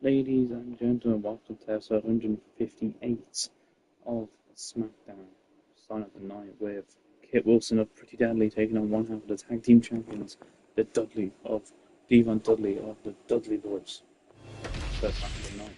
Ladies and gentlemen, welcome to episode 158 of SmackDown. Starting at the night with Kit Wilson of Pretty Deadly taking on one half of the tag team champions, the Devon Dudley of the Dudley Boys. First match of the night.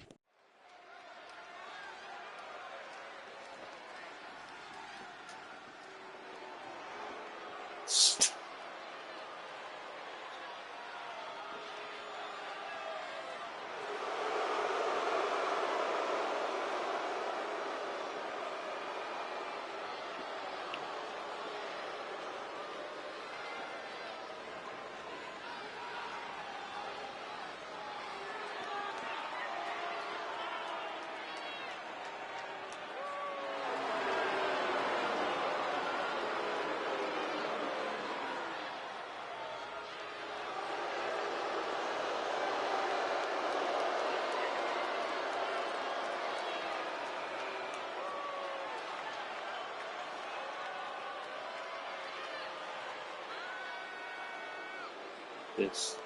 This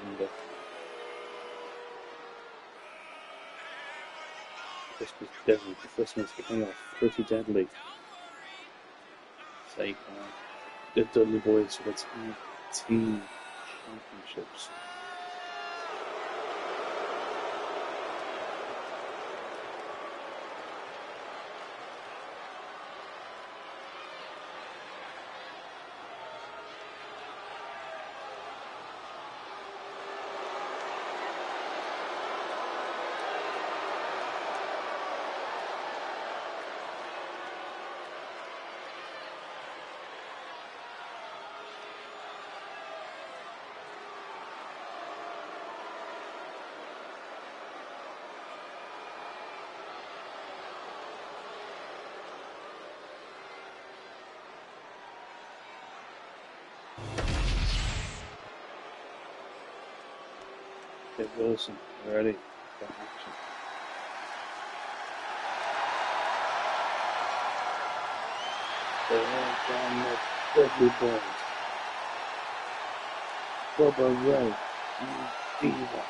and the Christmas Deadly, Christmas Chaos, Pretty Deadly. Take on the Dudley Boys for the tag team championships. Kit Wilson, ready for action. They're all down the Dudley Boys. Bubba Ray and Diva.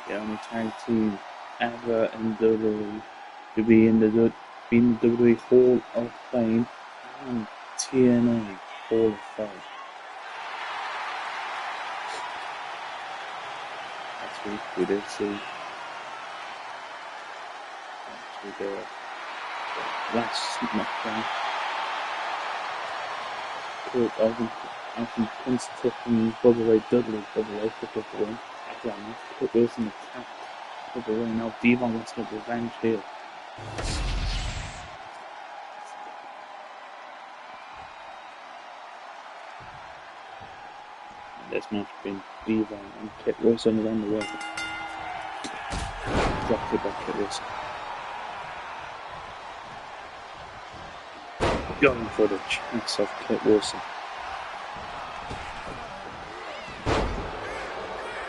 The only tag team ever in WWE to be in the WWE Hall of Fame and TNA Hall of Fame. Last week we did see the last SmackDown. Kurt Alvin Prince took from Bubba Ray Dudley. Bubba Ray picked up the win. After that match, Kurt Wilson attacked Bubba Ray. Now Devon wants to get revenge here. And this match between Devon and Kit Wilson is on the way. Drop kick by Kit Wilson. Going for the chance of Kit Wilson.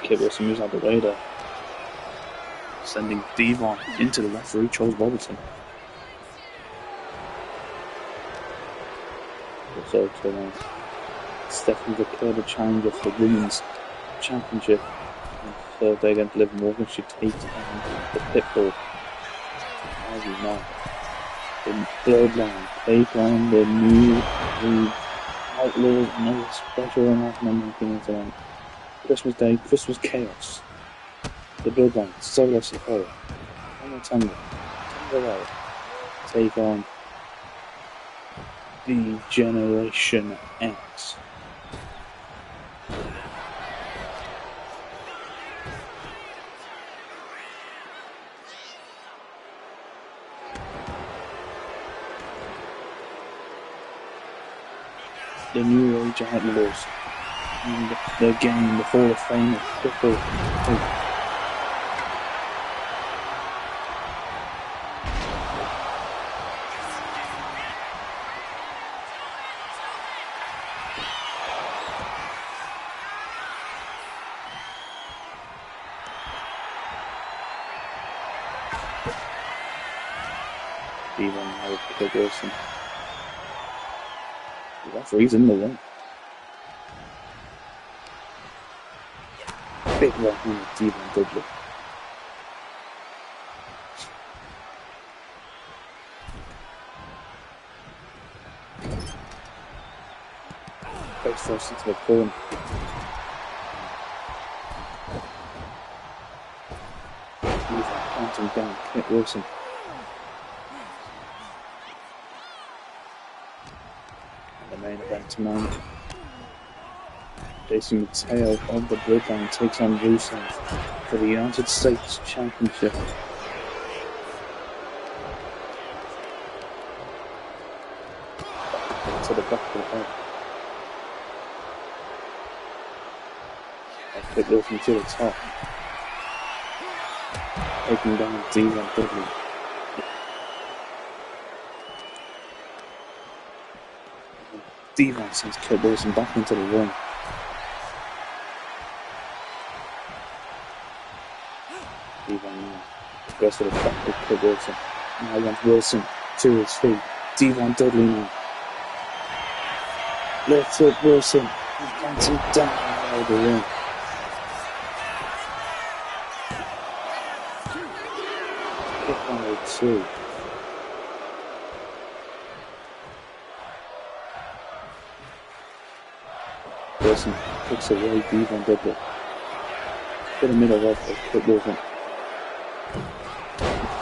Kit Wilson moves out of the way there, sending Devon into the referee, Charles Robertson. Also to Stephanie Vaquer, the challenger for the Women's Championship. And third day against Liv Morgan, she takes on the Pitbull. As we know, the Bloodline take on the new Outlaws, another special announcement making tonight. Christmas Day, Christmas Chaos. The Bloodline, Solo Sikoa, Tango, take on the Generation X. The New Age Outlaws. And the game, the Hall of Fame of football. Devon now with Kit Wilson. The referee's in the way. Big right hand of Devon Dudley. Face first into the corner. Devon counting down Kit Wilson. And the main event tonight. Jason Mateo of the Bloodline takes on Rusev for the United States Championship. To the back of the head. Kit Wilson to the top. Taking down Devon Dudley. Devon sends Kit Wilson back into the ring. Devon now goes to the back with Kit Wilson. Now wants Wilson to his feet. Devon Dudley now. Lifts up Wilson and plants him down out of the ring. Kick on 2. Wilson kicks away Devon Dudley. To the middle of Kit Wilson.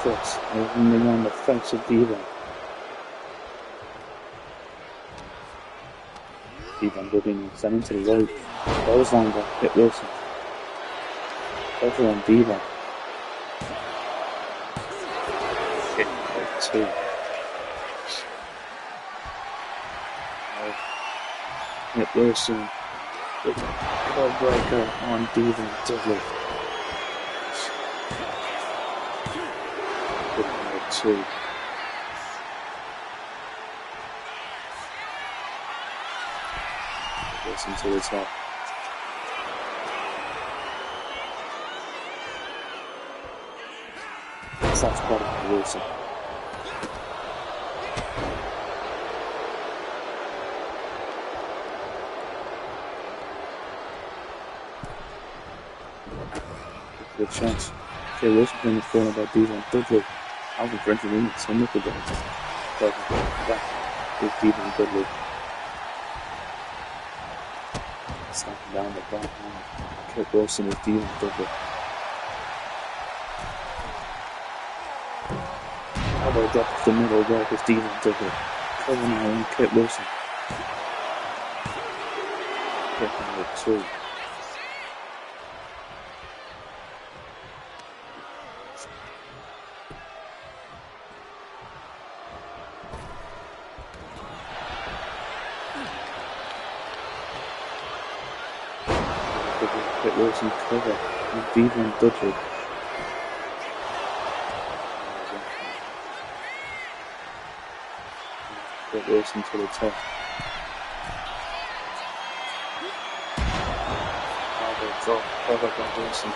Fits landing on the face of Devon. Devon Dudley sent into the rope. Those lined by Kit Wilson. Pressure on Devon. Kick out 2. Kit Wilson. Big club breaker on Devon Dudley. Kick out 2. Wilson to the top. Soft spot on Wilson. Good chance. Okay, Wilson playing the corner by Devon Dudley. Out of French Arena, so look at that. Back with Devon Dudley. Snapping down the back hand. Kit Wilson with Devon Dudley. Elbow drop off the middle rope with Devon Dudley. Cover now on Kit Wilson. Kick number 2. Kit Wilson cover with Devon Dudley. Kit Wilson to the top. Elbow drop, cover by Wilson.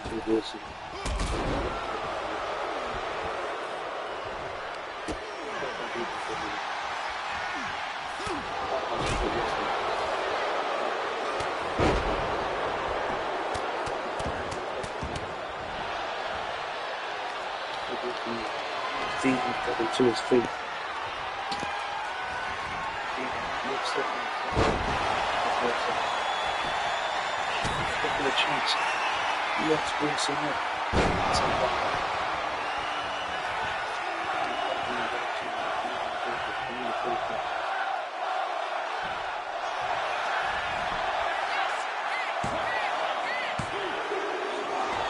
To Wilson. Devon Dudley to his feet. Looks up for the chance. Lets Wilson up.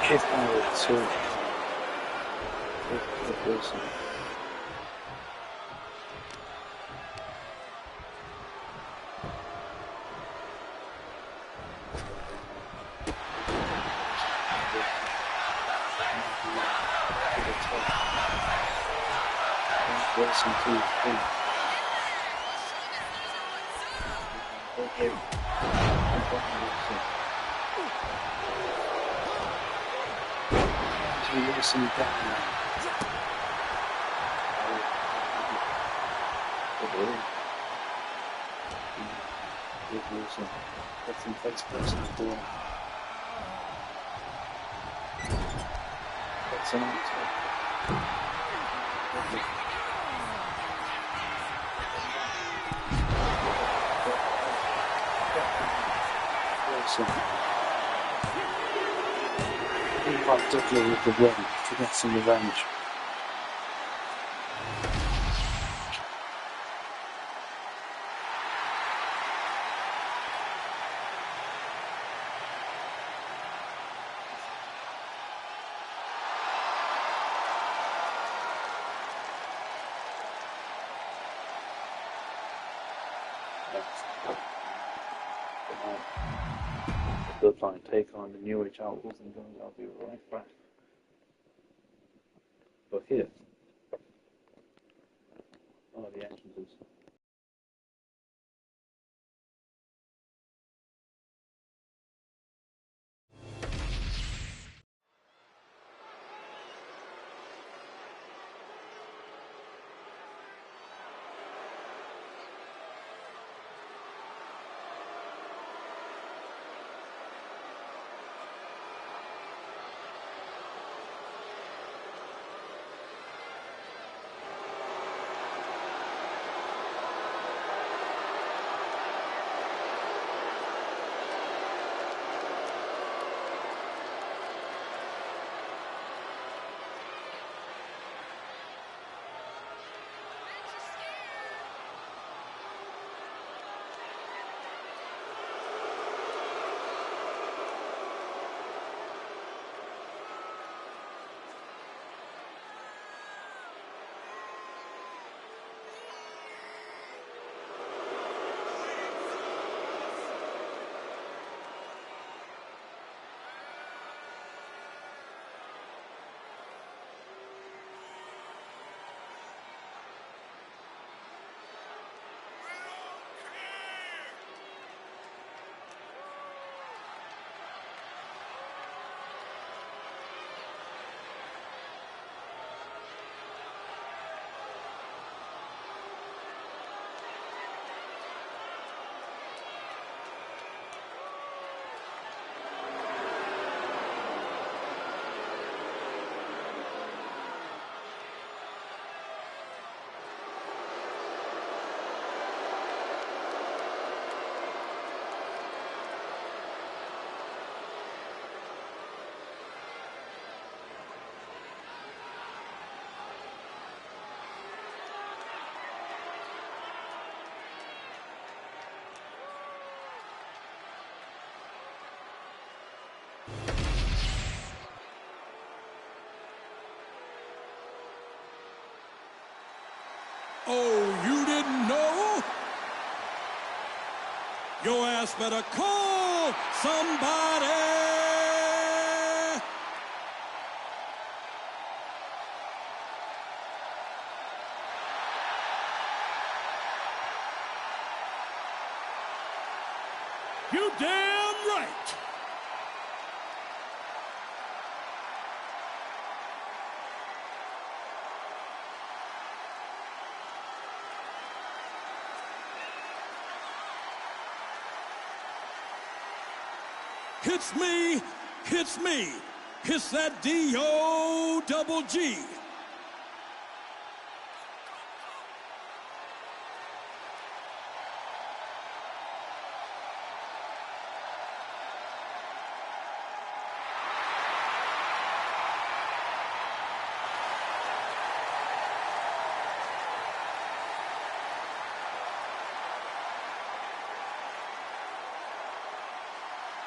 Kick out 2. Wilson. Wilson to his feet. Okay. Wilson down now. Good Wilson. Got some face press in the corner. That's an answer. Wilson. He might Dudley with the win to get some revenge. Bloodline take on the New Age Outlaws and guns. I'll be right back. But here are the entrances. Oh, you didn't know? Your ass better call somebody. You damn right. Hits me, hits me, hits that D-O-double-G.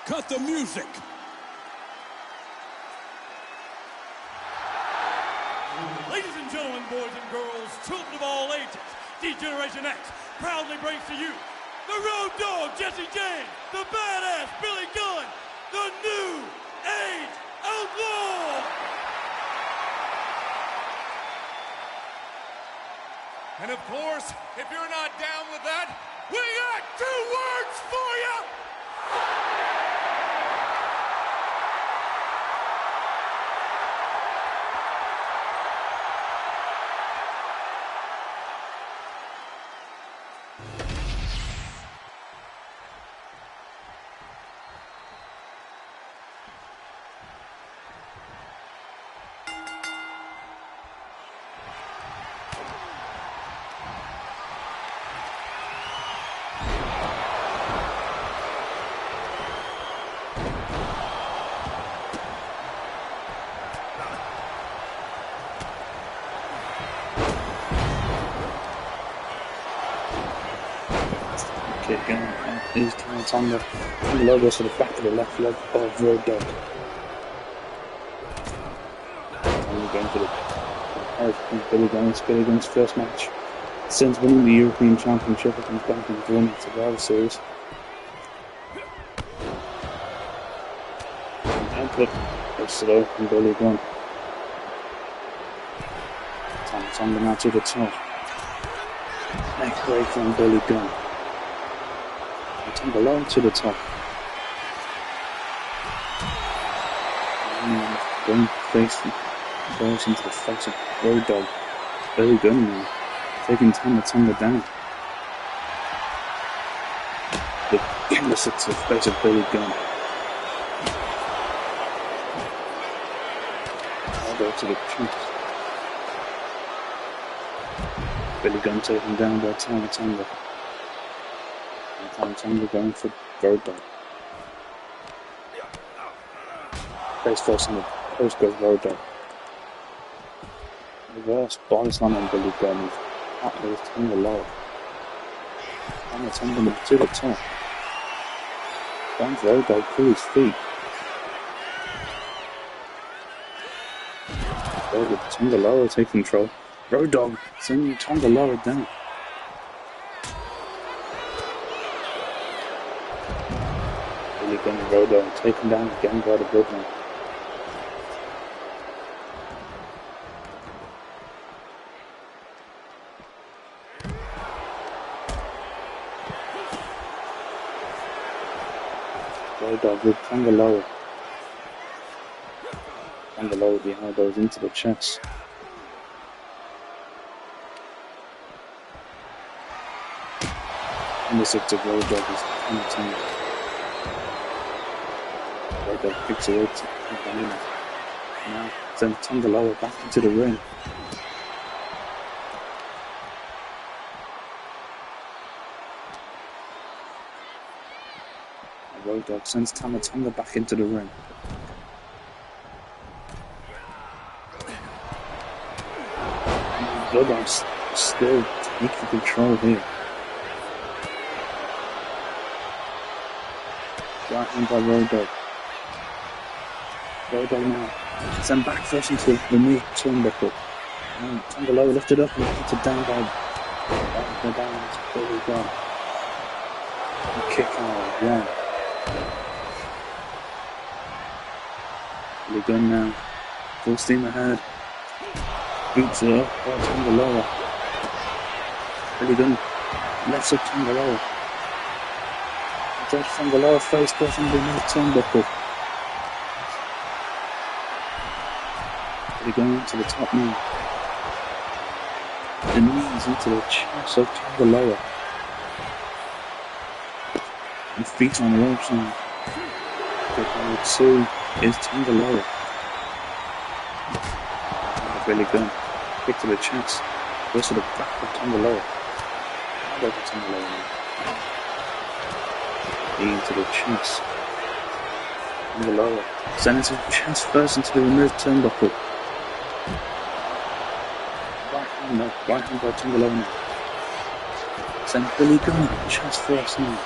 Cut the music. Ladies and gentlemen, boys and girls, children of all ages, D-Generation X proudly brings to you the Road Dogg Jesse James, the badass Billy Gunn, the New Age Outlaw. And of course, if you're not down with that, we got 2 words for you. it again. He's Tonga. Tonga Low goes to the back of the left leg of Road Dogg. Tonga going for the Billy Gunn's first match since winning the European Championship against Benton's won at Survivor Series. Output goes it from Billy Gunn. Tonga now to the top. Neck break from Billy Gunn. Tonga Low to the top. Gunn goes into the face of Road Dogg. Billy Gunn now taking Tonga down. The canvas hits the face of Billy Gunn. Elbow to the chest. Billy Gunn taken down by Tonga. And Tonga going for Road Dogg. Face first in the post goes Road Dogg. Reverse body slam on Billy Gunn. That is Tonga Low. And Tonga to the top. Finds Road Dogg through his feet. Tonga Low take control. Road Dogg sending Tonga Low down. Billy Gunn and Road Dogg taken down again by the Bloodline. Road Dogg with Tonga Low. Tonga Low with the elbows into the chest. And the 6 of Road Dogg is on the Tonga. Road Dogg kicks away to Tonga. Now sends Tonga Low back into the ring. And Road Dogg sends Tonga back into the ring. Bloodline's still taking control here. Right hand by Road Dogg. Road Dogg now sent back first into the knee turnbuckle. And Tonga Low lifted up and hit it down by down to Billy Gunn. And kick out, one. Billy Gunn now, full steam ahead. Boots it up by Tonga Low. Billy Gunn lifts up Tonga Low. Judge Tonga Low face goes underneath turnbuckle. Billy Gunn into the top now. The knees into the chest of Tonga Low. And feet on the ropes now. Kick number 2 is Tonga Low. Billy Gunn. Kick to the chest. Goes to the back of Tonga Low. Go to Tonga Low now. Knee into the chest. Tonga Low. Sends his chest first into the removed turnbuckle. Right hand by Tonga Low now. Send Billy Gunn chest first now.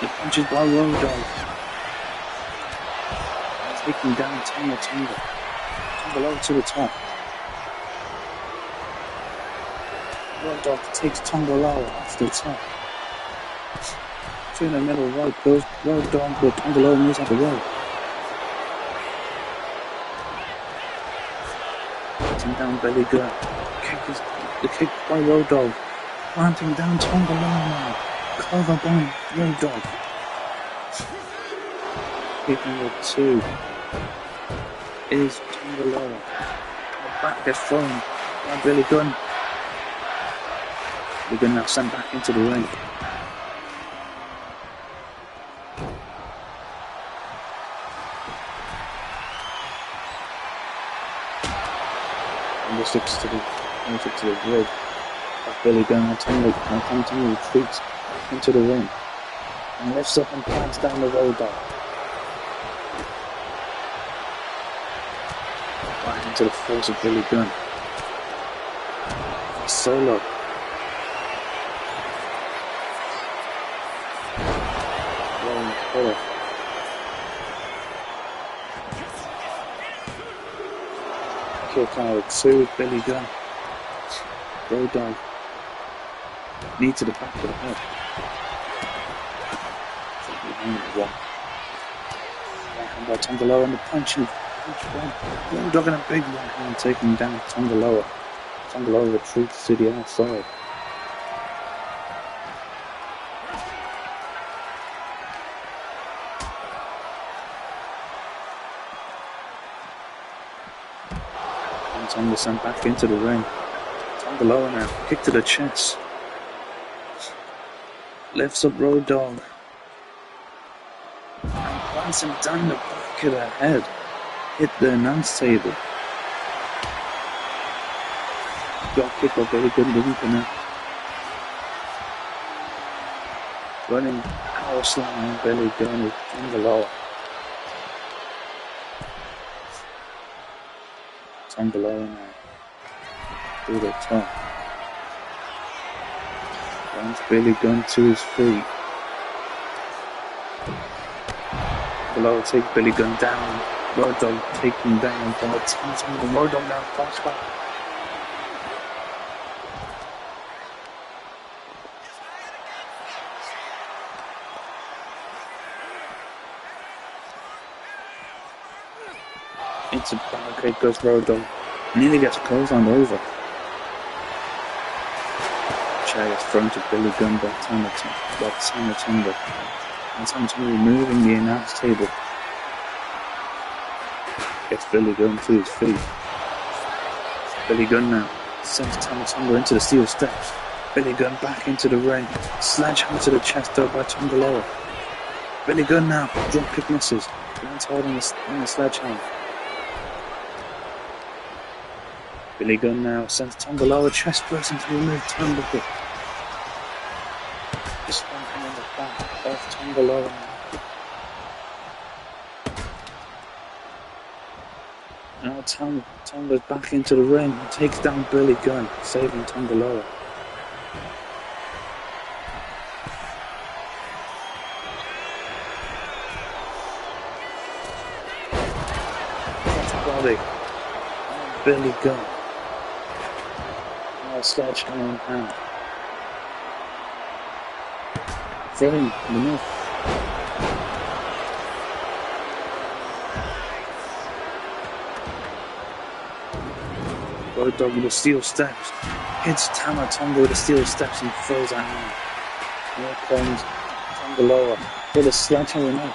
The punches by Road Dogg. Taking down Tonga. Tonga Low to the top. Road Dogg takes Tonga Low off the top. Through the middle right goes Road Dogg, but Tonga Low moves out the way. Hitting down Billy Gunn. The kick by Road Dogg. Planting down Tonga Low now. Cover by Road Dogg. Kick number 2 is Tonga Low. The back gets thrown by Billy Gunn. Billy Gunn now sent back into the ring. And this sticks to the rib of Billy Gunn. Now Tonga retreats into the ring and lifts up and plants down the Road Dogg. Right into the force of Billy Gunn. Solo. Kick out to Billy Gunn. Road Dogg. Knee to the back of the head. Right hand by Tonga Loa and the punch one. Road Dogg in a big right hand taking down Tonga Loa. Tonga Loa retreats to the outside. Tonga sent back into the ring. Tonga Loa now, kick to the chest. Lifts up Road Dogg. And plants him down the back of the head. Hit the announce table. Got kick by Billy Gunn, doesn't connect. Running power slam on Billy Gunn with Tonga Loa. Tonga Loa now. Through the top. Runs Billy Gunn to his feet. Tonga Loa takes Billy Gunn down. Road Dogg taken down by Tonga. Road Dogg now falls back. Into barricade goes Road Dogg. Nearly gets closed on over. Chair gets thrown to Billy Gunn by Tama Tonga. And Tama Tonga removing the announce table. Gets Billy Gunn to his feet. Billy Gunn now sends Tama Tonga into the steel steps. Billy Gunn back into the ring. Sledgehammer to the chest though by Tonga Loa. Billy Gunn now, drop kick misses. Lands hard on the sledgehammer. Billy Gunn now sends Tonga Loa chest pressing to remove turnbuckle. Stomping on the back of Tonga Loa. Now Tonga's back into the ring and takes down Billy Gunn, saving Tonga Loa. Body. Billy Gunn. Sledgehammer in hand. Throwing enough. Road Dogg with the steel steps. Hits Tama Tonga with the steel steps and throws that hand. Here comes Tonga Loa with a sledgehammer now.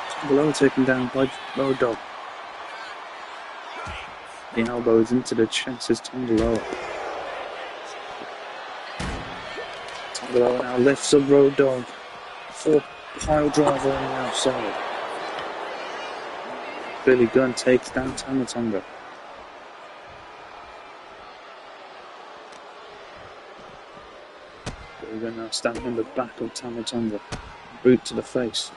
Tonga Loa taken down by Road Dogg. The elbows into the chest is Tonga Loa. Tonga Loa now lifts up Road Dogg for pile driver on the outside. Billy Gunn takes down Tama Tonga. Billy Gunn now standing in the back of Tama Tonga. Boot to the face.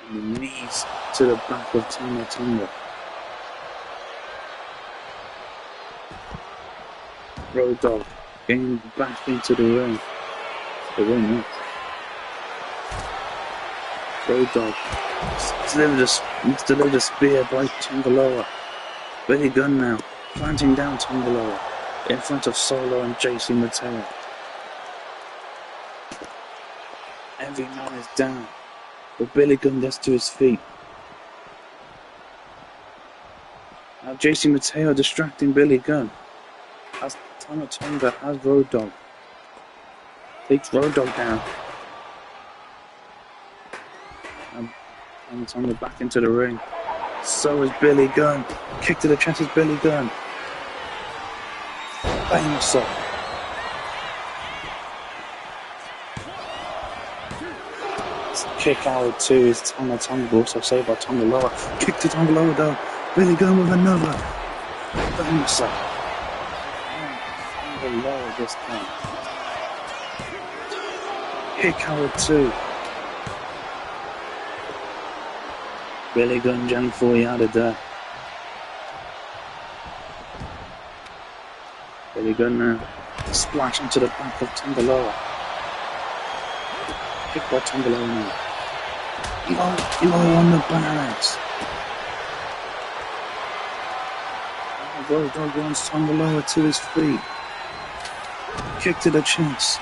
And the knees to the back of Tama Tonga. Road Dogg getting back into the ring. The ring up. Road Dogg delivered a spear by Tonga Loa. Billy Gunn now planting down Tonga Loa in front of Solo and JC Mateo. Every man is down, but Billy Gunn gets to his feet. Now JC Mateo distracting Billy Gunn as Tama Tonga has Road Dogg. Takes Road Dogg down. And Tama Tonga back into the ring. So is Billy Gunn. Kick to the chest is Billy Gunn. Bang yourself. Kick out to is Tama Tonga, also saved by Tonga Loa. Kick to Tonga Loa though. Billy Gunn with another. Bang yourself. Tonga Loa this time. Kick out 2. Billy Gunn jumped for you out of there. Billy Gunn now. Splash into the back of Tongaloa. Kick by Tongaloa now. Low on the barracks. Road Dogg wants Tongaloa to his feet. Kick to the chest.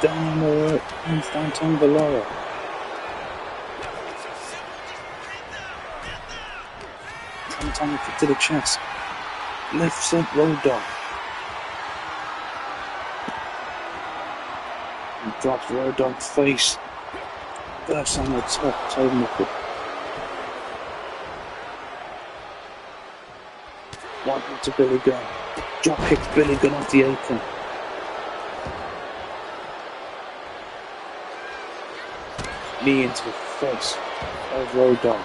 Down the road, hands down Tongaloa. Tonga kick to the chest. Lifts up Road Dogg. And drops Road Dogg's face. Bursts on the top, toe knuckle. One hit to Billy Gunn. Drop kicks Billy Gunn off the apron. Knee into the face of Road Dogg.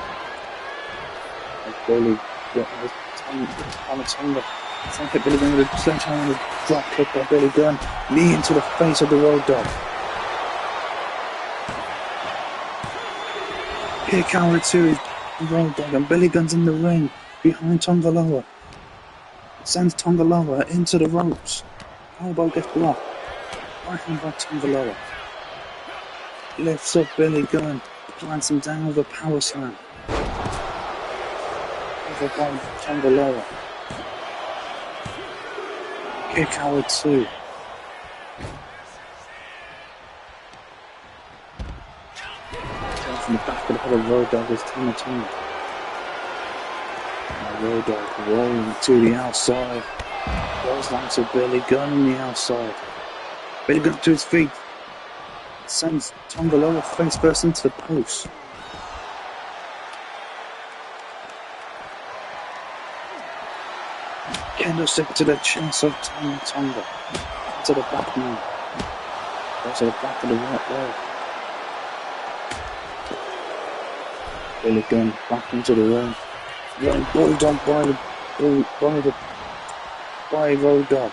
And Billy Gunn Tonga hit Billy Gunn with a sledgehammer and a drop kick by Billy Gunn. Knee into the face of the Road Dogg. Kick out to his Road Dogg, and Billy Gunn's in the ring behind Tongaloa. Sends Tongaloa into the ropes. Elbow gets blocked. Backhand by Tongaloa. Lifts up Billy Gunn. Plants him down with a power slam. Over by Tongaloa. Kick out 2. From the back of the head of Road Dogg is Tonga. Road Dogg rolling to the outside. Rolls down to Billy Gunn on the outside. Billy Gunn to his feet. Sends Tongaloa face first into the post. Kendo stick to the chest of Tonga. To the back now. Goes to the back of the right leg. Billy Gunn back into the ring. Running Bulldog by Road Dogg.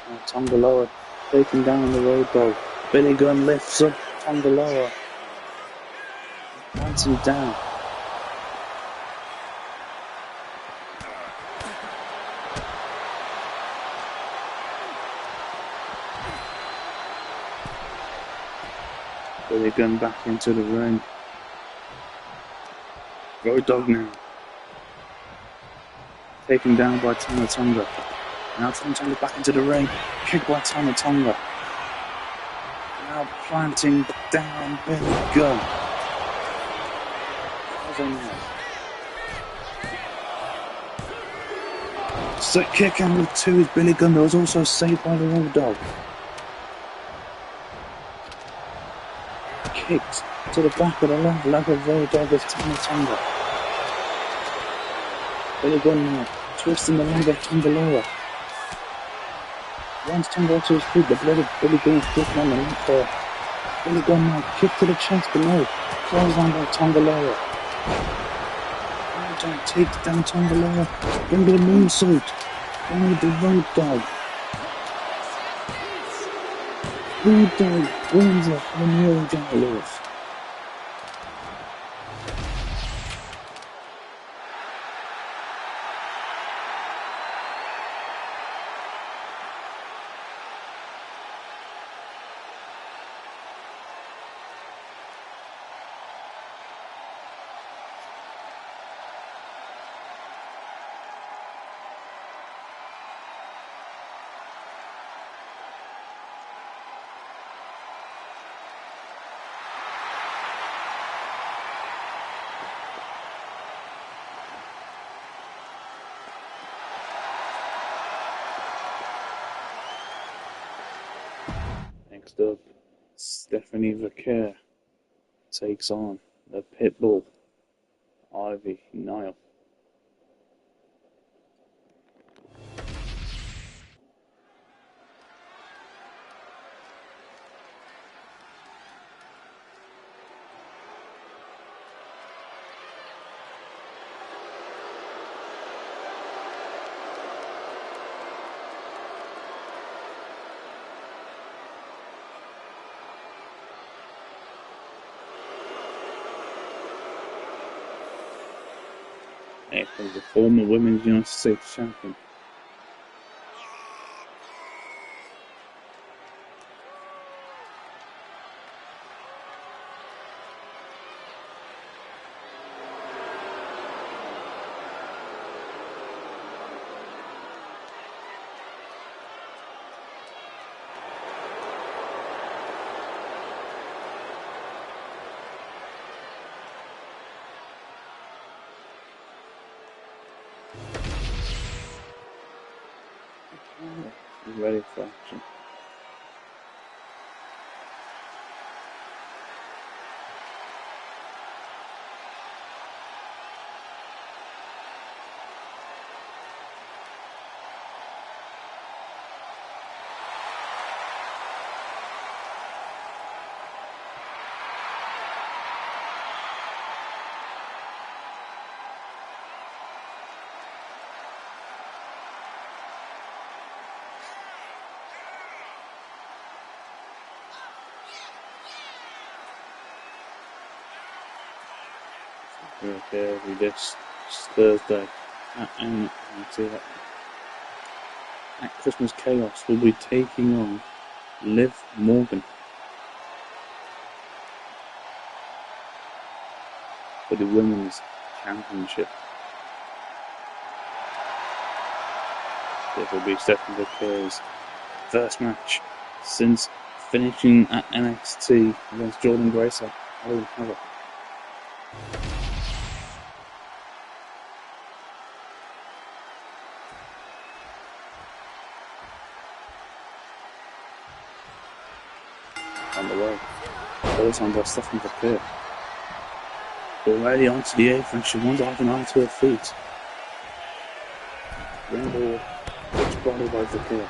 Now Tongaloa taking down the Road Dogg. Billy Gunn lifts up Tongaloa. Plants him down. Billy Gunn back into the ring. Road Dogg now. Taken down by Tonga. Now Tonga back into the ring. Kick by Tonga. Now planting down Billy Gunn. So kick out with 2 is Billy Gunn. That was also saved by the Road Dogg. Kicked to the back of the leg of Road Dogg of Tonga. Billy Gunn now twisting the leg of Tongaloa. Once Tonga to his feet, the blood of Billy Gunn is flicking on the neck there. Billy Gunn now kick to the chest below. Close on by Tongaloa. Road Dogg takes down Tongaloa. Bring the moonsault. Bring the Road Dogg. Road Dogg wins it for the New York Generals. Next up, Stephanie Vaquer takes on the Pitbull, Ivy Nile. Here comes the former Women's United States Champion. He's ready for action. Okay, this Thursday at Christmas Chaos will be taking on Liv Morgan for the Women's Championship. This will be Stephanie McCare's first match since finishing at NXT against Jordan Grace at Halloween Havoc. On the way. Goes on by Stephanie McCare. Already onto the apron, she wants Ivan to her feet. Rainbow, which body by McCare.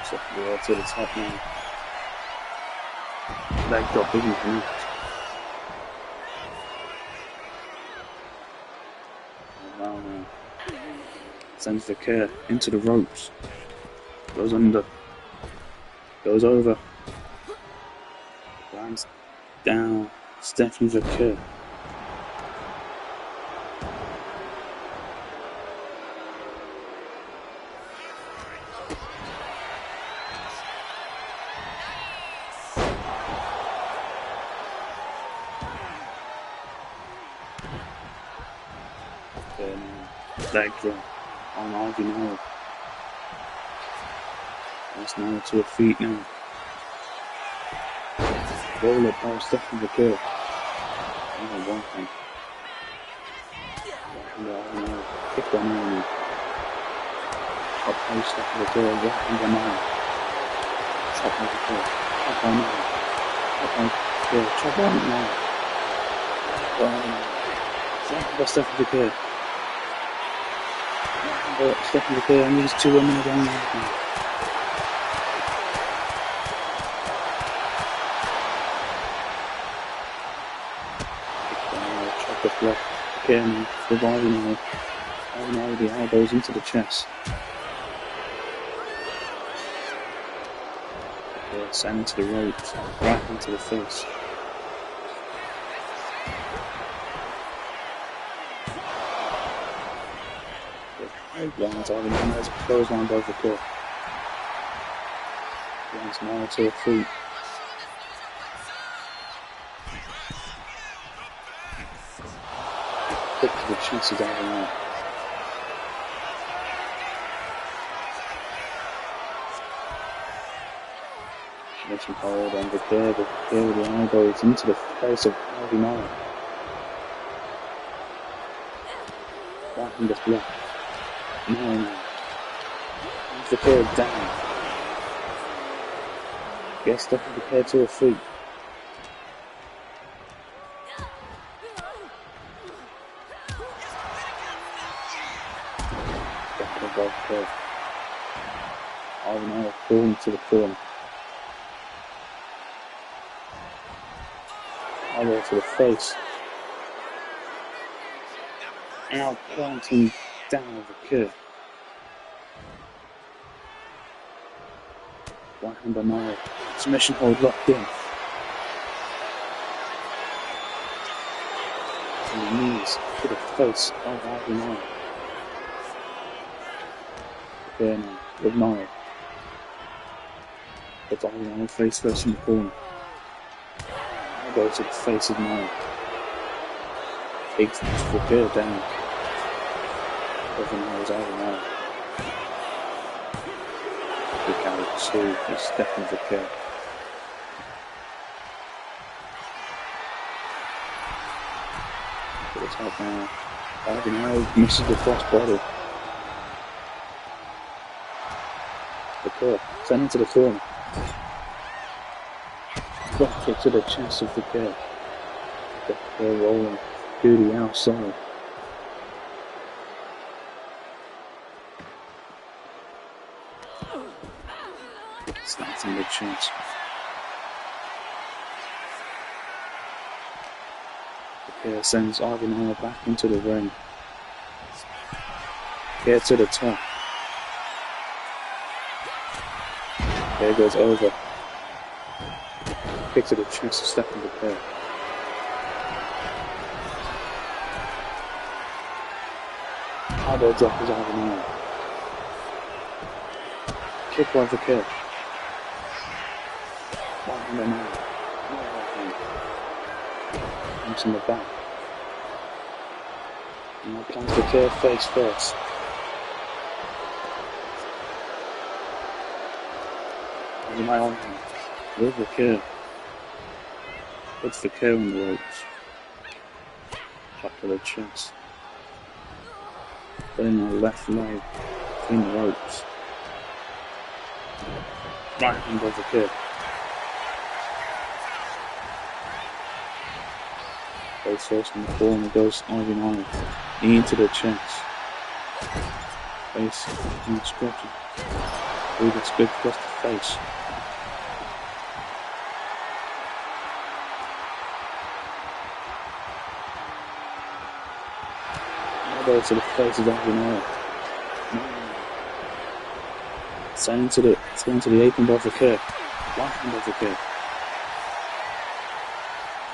Stephanie to the top now. Leg drop isn't connect. Now sends McCare into the ropes. Goes under, goes over, lands down, Stephanie McCare. Leg drop on Ivy now. That's now to her feet now. Roll up by Stephanie McCare. Oh, one thing. Kick on her. Up by Stephanie McCare. Right in the mouth. Chop on McCare. Chop on now. Chop on McCare. Chop on now. Chop by Stephanie McCare. Stephanie McCare and these two women are going now. The block again, reviving her. Oh no, the elbows into the chest. Sent into the ropes, right into the face. Lands Ivy now, there's a clothesline above the court. Lands now to her feet. Quick to the chest is Ivy now. Mission hold on the curve, with the elbows into the face of Ivy now. Right in this block. No. The curve down. Gets Stephanie prepared to her feet. Back above the curve. Ivy now falling to the corner. Elbow to the face. Now planting down the curve. One hand on Mara. Submission hold locked in. And the knees to the face of Ivy Nile. There now, with Nile. But Ivy Nile face first in the corner. Now goes to the face of Nile. Takes the gear down. Over Nile's Ivy Nile. Kick out 2 is Stefan Vicker. To the top now. Ivy Nile misses the crossbody. Vicker sent into the corner. Drop kick to the chest of Vicker. Vicker rolling to the outside. Starting the chest. Vicker sends Ivy Nile back into the ring. Vicker to the top. There goes over. Kick to the chest of Stefan Vicker. Elbow drop is Ivy Nile. Kick by Vicker. One hand on Nile. Comes in the back. And now plants Vicker face first. Ivy Nile on him. With Vicker. Puts Vicker in the ropes. Shot to the chest. Putting the left leg between the ropes. Right hand by Vicker. Face first in the corner goes Ivy Nile. Knee into the chest. Face and stretching. Ooh, that's good across the face. Elbow to the face of Ivy Nile. It's going to the apron by Vicker. Right hand by Vicker.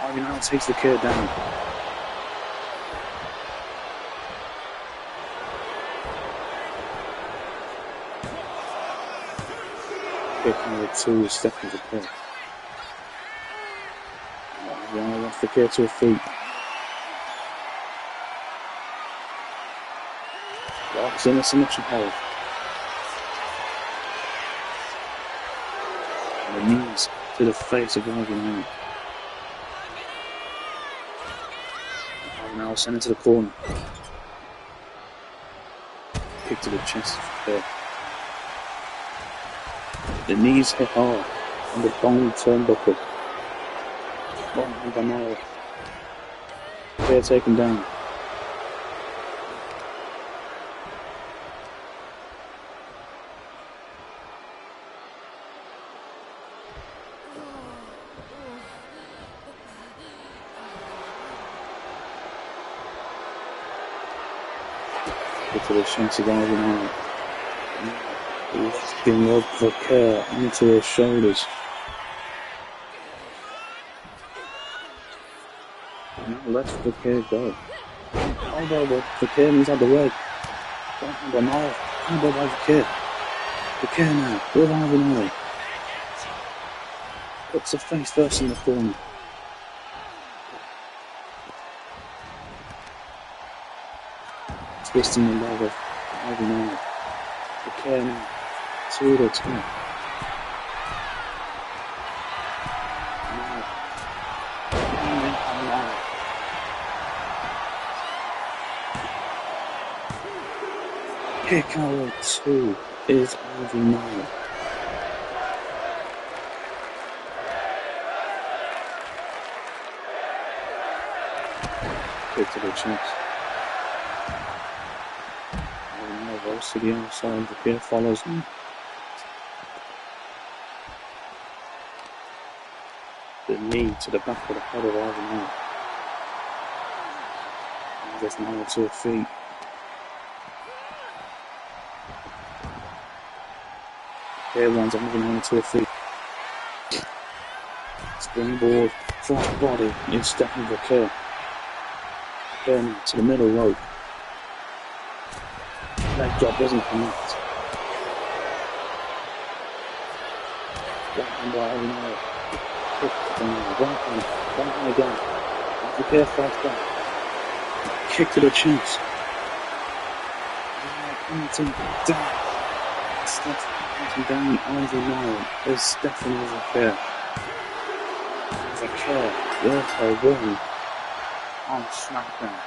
Ivy Nile takes Vicker down. Kick number 2 is Stefan Vicker. Ivy Nile wants Vicker to her feet. Locks in a submission hold. And the knees to the face of Ivy Nile. Ivy Nile sent into the corner. Kick to the chest of Vicker. The knees hit hard on the bony turnbuckle. One hand by Nile. Vicker taken down. To the chest of Ivy Nile. Lifting up Vicker onto her shoulders. Now let Vicker go. Elbow by Vicker moves out the way. One hand by Nile. Elbow by Vicker. Vicker now with Ivy Nile. Puts her face first in the corner. Twisting the leg of Ivy Nile. Vicker now to the top. Kick out 2 is Ivy Nile. Kick to the chest. Goes to the outside, Vicker follows him. The knee to the back of the head of Ivy Nile. And gets Nile to her feet. Here lands Ivy Nile to her feet. Springboard, cross body is Stefan Vicker. Turn to the middle rope. Leg drop doesn't connect. Right hand by Avenue. Kick down. Right hand again. Aftercare fights back. Kick to the chest. Pointing down. Starts pointing down Ivy Lion. There's definitely a care. There's a care. There's her win on SmackDown.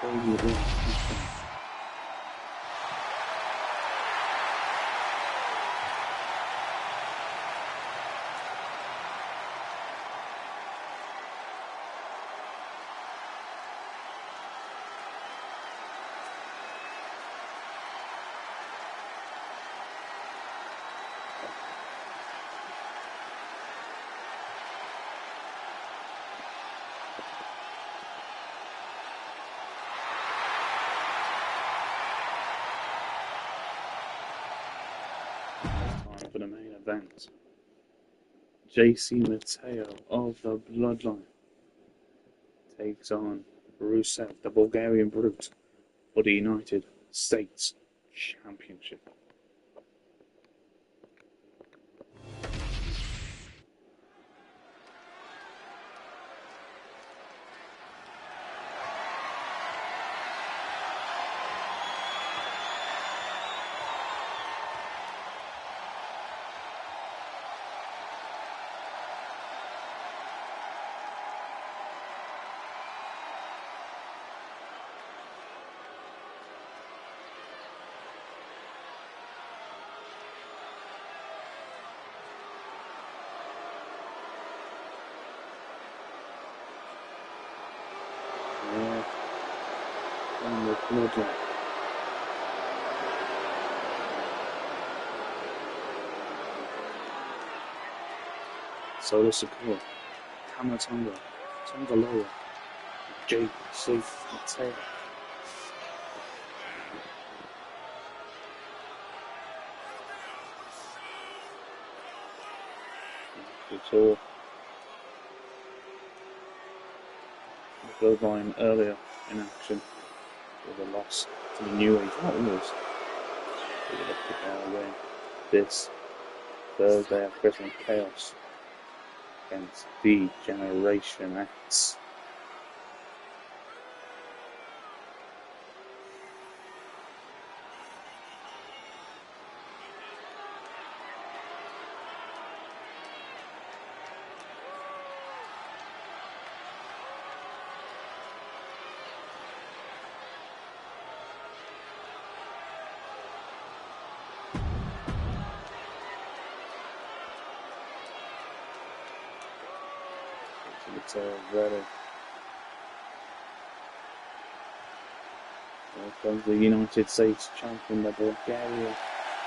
Baby win on SmackDown. For the main event, JC Mateo of the Bloodline takes on Rusev, the Bulgarian Brute, for the United States Championship. And the Bloodline. Solo Secure, Tamatonga, Tongaloa, JC Mateo. We saw the Bloodline earlier in action with a loss to the New Age Outlaws. We will look to win this Thursday at Christmas Chaos against the Generation X. It's ready. Here comes the United States champion, the Bulgarian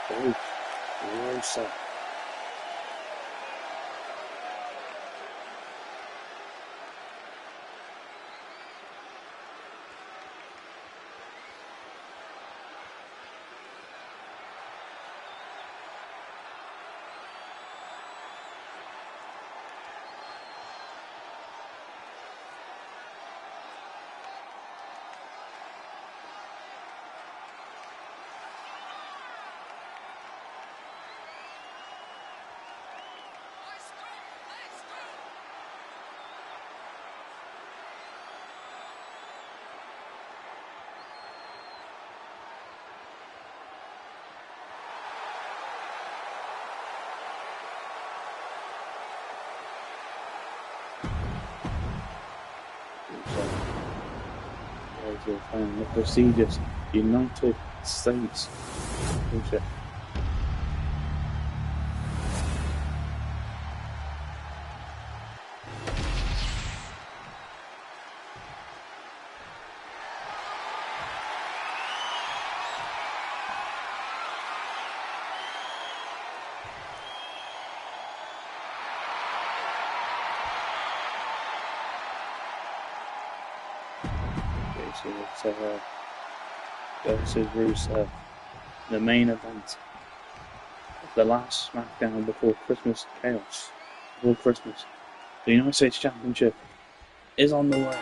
Brute, Rusev. The prestigious United States Championship. Versus Rusev, the main event of the last SmackDown before Christmas Chaos. Before Christmas, the United States Championship is on the way.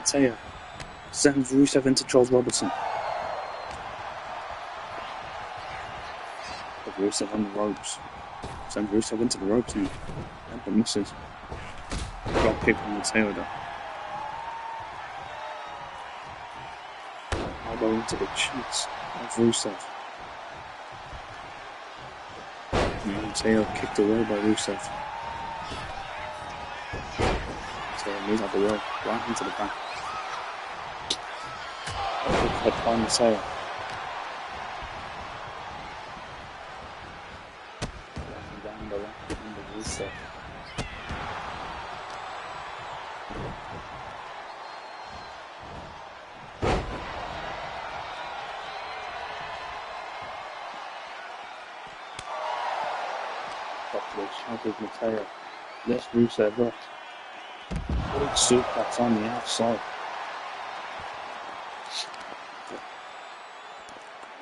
Mateo sends Rusev into Charles Robertson. But Rusev on the ropes. Sends Rusev into the ropes now. But misses. Drop kick from Mateo though. Elbow into the chest of Rusev. And Mateo kicked away by Rusev. Mateo moves out the way, right into the back. Head by Mateo. Down the left end of Rusev. Shouted Mateo. Lifts Rusev up. Big suplex on the outside.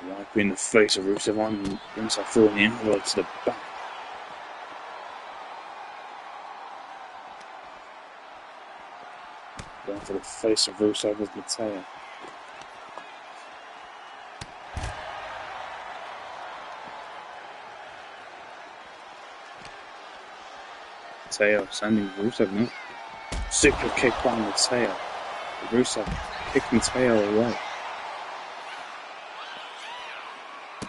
Right in the face of Rusev on inside throwing the elbow to the back. Going for the face of Rusev with Mateo. Mateo sending Rusev now. Super kick by Mateo. Rusev kicked Mateo away.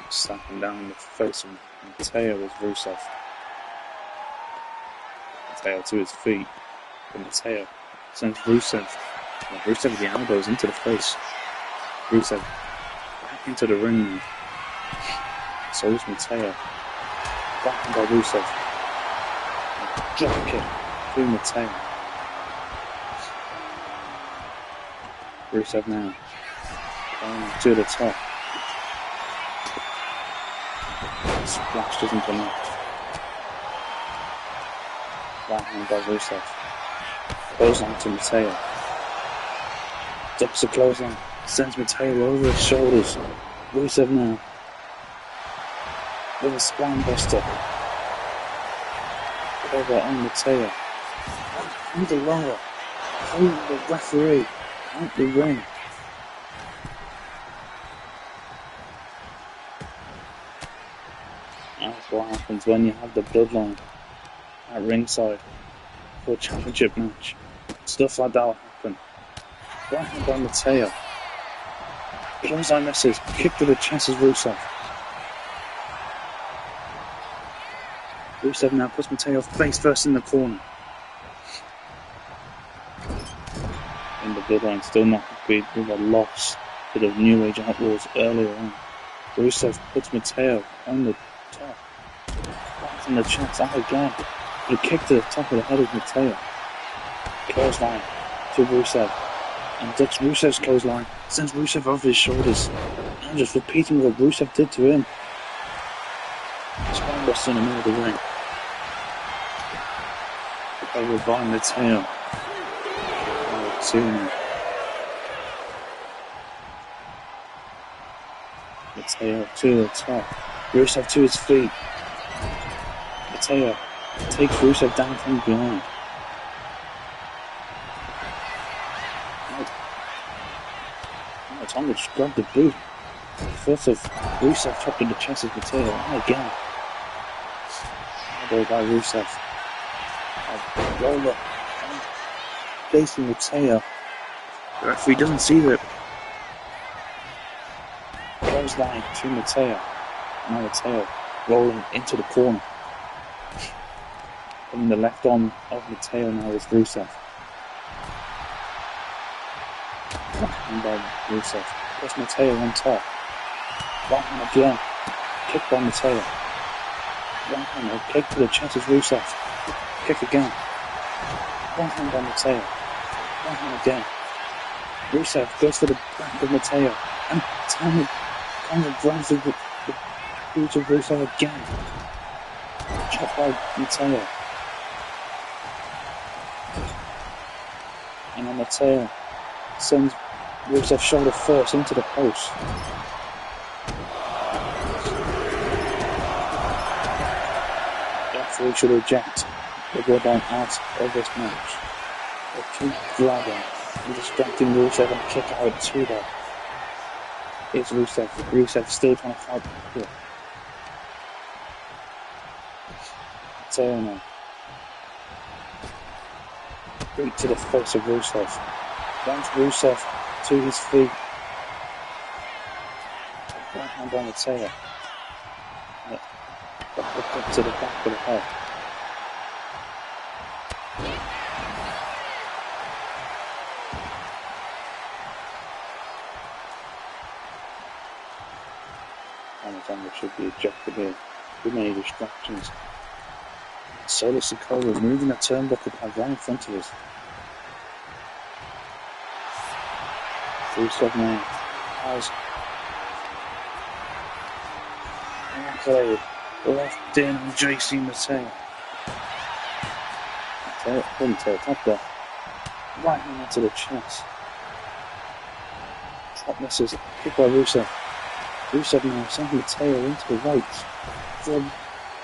Slapping down the face of Mateo with Rusev. Mateo to his feet. But Mateo sends Rusev. Rusev with the elbows into the face. Rusev back into the ring now. So is Mateo. Back by Rusev. Drop kick through Mateo. Rusev now. Going to the top. Splash doesn't connect. Right hand by Rusev. Clothesline to Mateo. Ducks the clothesline. Sends Mateo over his shoulders. Rusev now. With a spine buster. Over on Mateo. Through the lower. Through the referee. Out the ring. That's what happens when you have the bloodline at ringside for a championship match. Stuff like that will happen. Right hand by Mateo. Clothesline misses. Kick to the chest as Rusev. Rusev now puts Mateo face first in the corner. And the bloodline still not happy with a loss to the New Age Outlaws earlier on. Rusev puts Mateo on the top. Back in the chest out again. A kick to the top of the head of Mateo. Clothesline to Rusev. And ducks Rusev's clothesline. Sends Rusev over his shoulders. And just repeating what Rusev did to him. Spinebuster in the middle of the ring. Over by Mateo. Mateo to the top. Rusev to his feet. Mateo takes Rusev down from behind. Now it's on to just grab the boot. Foot of Rusev chopped in the chest of Mateo. And again. Elbow by Rusev. Roll up. Facing Mateo. The referee doesn't see that. Clothesline to Mateo. Now Mateo rolling into the corner. Putting the left arm of Mateo now with Rusev. And by Rusev. Puts Mateo on top. Right hand again. Kick by Mateo. Right hand kick to the chest of Rusev. Kick again. One hand by Mateo. One hand again. Rusev goes for the back of Mateo. And Tammy kind of grabs the boot of Rusev again. Chopped by Mateo. And then Mateo sends Rusev shoulder first into the post. The referee should eject the bloodline out of this match. They keep dragging I'm distracting Rusev and kick out at 2 there. It's Rusev. Rusev still trying to fight here. Mateo now. Right to the face of Rusev. Runs Rusev to his feet. Right hand on Mateo. Hook up to the back of the head. Alexander should be ejected here. Too many distractions. Solo Sikoa was moving that turnbuckle pad right in front of us. Rusev now has okay, left in on JC Mateo. Mateo, top there. Right hand into the chest. Top misses. Kick by Rusev. Rusev now sending Mateo into the ropes. From a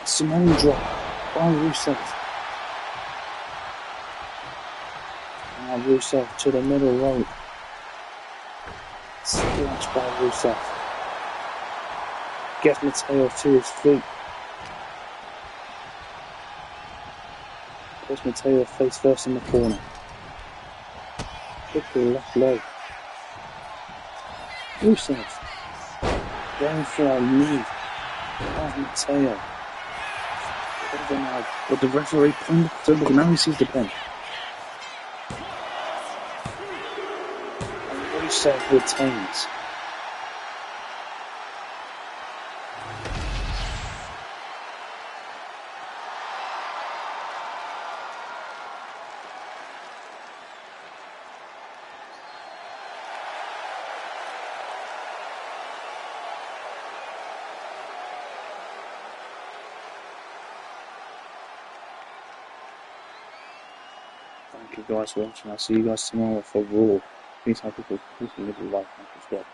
Samoan drop by Rusev. Now Rusev to the middle rope. Splash by Rusev. Gets Mateo to his feet. Puts Mateo face first in the corner. Kick to the left leg. Rusev going for a knee of Mateo. Over now, but the referee pinned the turnbuckle. Now he sees the pin. And Rusev retains. Thank you guys for watching. I'll see you guys tomorrow for Raw. Please have people, please leave a like and subscribe.